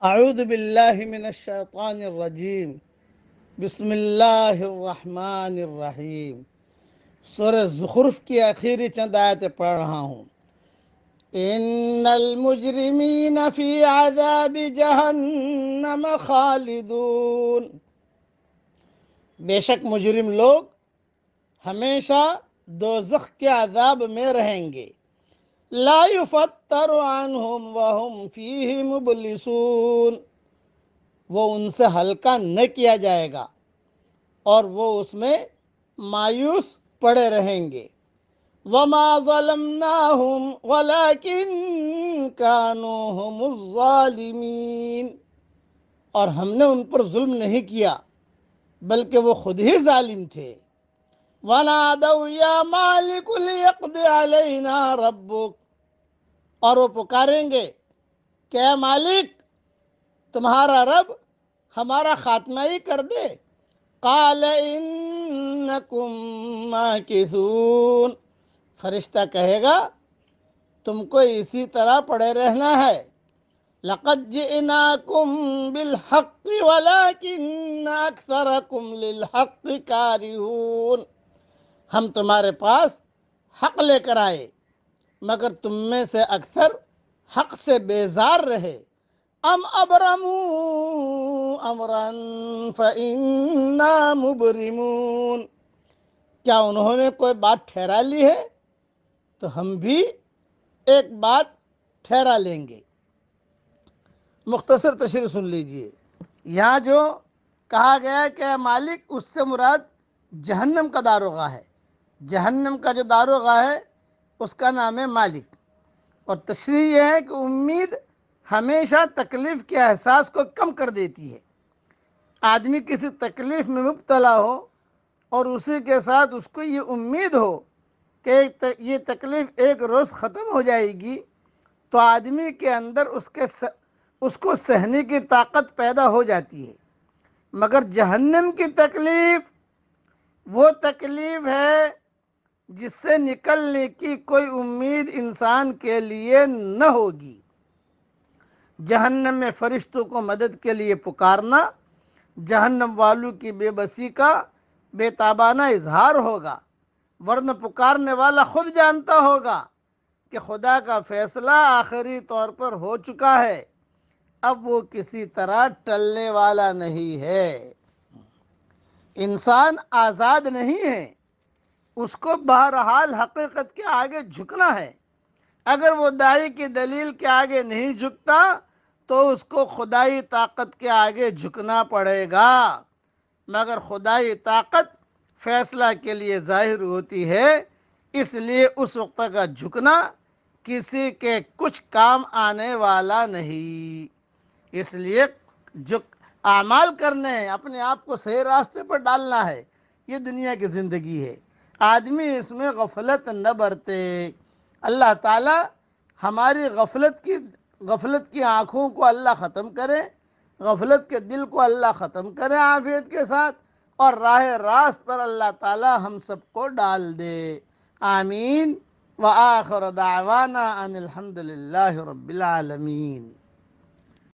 اعوذ باللہ من الشیطان الرجیم بسم اللہ الرحمن الرحیم۔ سورہ زخرف کی آخری چند آیتیں پڑھ رہا ہوں۔ ان المجرمین فی عذاب جہنم خالدون، بے شک مجرم لوگ ہمیشہ دوزخ کے عذاب میں رہیں گے۔ لا یفتر عنہم وہم فیہ مبلسون، وہ ان سے ہلکا نہ کیا جائے گا اور وہ اس میں مایوس پڑے رہیں گے۔ وَمَا ظَلَمْنَاهُمْ وَلَكِنْ كَانُوا هُمُ الظَّالِمِينَ، اور ہم نے ان پر ظلم نہیں کیا بلکہ وہ خود ہی ظالم تھے۔ وَنَادَوْا يَا مَالِكُ لِيَقْضِ عَلَيْنَا رَبُّكَ، اور وہ پکاریں گے کہ اے مالک، تمہارا رب ہمارا خاتمہ ہی کر دے۔ قال انکم ماکثون، فرشتہ کہے گا تم کو اسی طرح پڑے رہنا ہے۔ لقد جئناکم بالحق ولکن اکثرکم للحق کارہون، ہم تمہارے پاس حق لے کر آئے مگر تم میں سے اکثر حق سے بیزار رہے۔ ام ابرموا امرا فإنا مبرمون، کیا انہوں نے کوئی بات ٹھہرا لی ہے تو ہم بھی ایک بات ٹھہرا لیں گے۔ مختصر تشریح سن لیجئے۔ یہاں جو کہا گیا کہ اے مالک، اس سے مراد جہنم کا داروغہ ہے۔ جہنم کا جو داروغہ ہے اس کا نام ہے مالک، اور تشریح یہ ہے کہ امید ہمیشہ تکلیف کے احساس کو کم کر دیتی ہے۔ آدمی کسی تکلیف میں مبتلا ہو اور اسی کے ساتھ اس کو یہ امید ہو کہ یہ تکلیف ایک روز ختم ہو جائے گی، تو آدمی کے اندر اس کو سہنے کی طاقت پیدا ہو جاتی ہے۔ مگر جہنم کی تکلیف وہ تکلیف ہے جس سے نکلنے کی کوئی امید انسان کے لیے نہ ہوگی۔ جہنم میں فرشتوں کو مدد کے لیے پکارنا جہنم والوں کی بے بسی کا بے تابانہ اظہار ہوگا، ورنہ پکارنے والا خود جانتا ہوگا کہ خدا کا فیصلہ آخری طور پر ہو چکا ہے، اب وہ کسی طرح ٹلنے والا نہیں ہے۔ انسان آزاد نہیں ہے، اس کو بہرحال حقیقت کے آگے جھکنا ہے۔ اگر وہ داعی کی دلیل کے آگے نہیں جھکتا تو اس کو خدائی طاقت کے آگے جھکنا پڑے گا، مگر خدائی طاقت فیصلہ کے لیے ظاہر ہوتی ہے، اس لیے اس وقت کا جھکنا کسی کے کچھ کام آنے والا نہیں۔ اس لیے جو اعمال کرنے ہیں، اپنے آپ کو صحیح راستے پر ڈالنا ہے، یہ دنیا کی زندگی ہے، آدمی اس میں غفلت نہ برتے۔ اللہ تعالی ہماری غفلت کی آنکھوں کو اللہ ختم کرے، غفلت کے دل کو اللہ ختم کرے عافیت کے ساتھ، اور راہ راست پر اللہ تعالی ہم سب کو ڈال دے۔ آمین۔ وآخر دعوانا ان الحمد للہ رب العالمین۔